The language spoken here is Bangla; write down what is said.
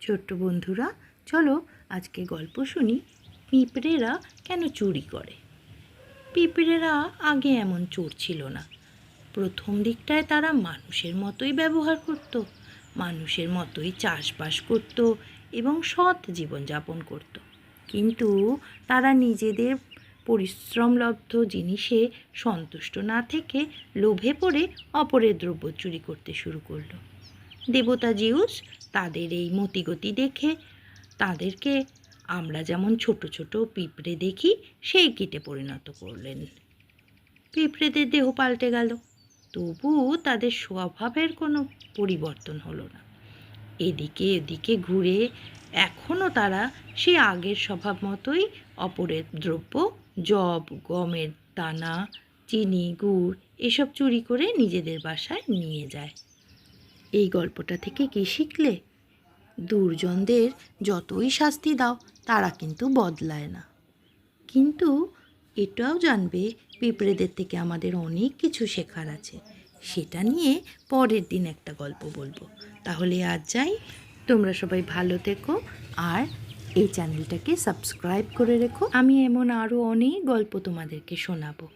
ছোট্ট বন্ধুরা, চলো আজকে গল্প শুনি পিঁপড়েরা কেন চুরি করে। পিঁপড়েরা আগে এমন চোর ছিল না। প্রথম দিকটায় তারা মানুষের মতোই ব্যবহার করত, মানুষের মতোই চাষবাস করত এবং সৎ জীবনযাপন করত। কিন্তু তারা নিজেদের পরিশ্রমলব্ধ জিনিসে সন্তুষ্ট না থেকে লোভে পড়ে অপরের দ্রব্য চুরি করতে শুরু করলো। দেবতা জিউস তাদের এই মতিগতি দেখে তাদেরকে আমরা যেমন ছোট ছোট পিঁপড়ে দেখি সেই কীটে পরিণত করলেন। পিঁপড়েদের দেহ পাল্টে গেল, তবু তাদের স্বভাবের কোনো পরিবর্তন হলো না। এদিকে এদিকে ঘুরে এখনও তারা সেই আগের স্বভাব মতোই অপরের দ্রব্য, যব, গমের দানা, চিনি, গুড় এসব চুরি করে নিজেদের বাসায় নিয়ে যায়। এই গল্পটা থেকে কী শিখলে? দুর্জনদের যতই শাস্তি দাও তারা কিন্তু বদলায় না। কিন্তু এটাও জানবে পিঁপড়েদের থেকে আমাদের অনেক কিছু শেখার আছে। সেটা নিয়ে পরের দিন একটা গল্প বলবো। তাহলে আজ যাই, তোমরা সবাই ভালো থেকো আর এই চ্যানেলটাকে সাবস্ক্রাইব করে রেখো। আমি এমন আরও অনেক গল্প তোমাদেরকে শোনাবো।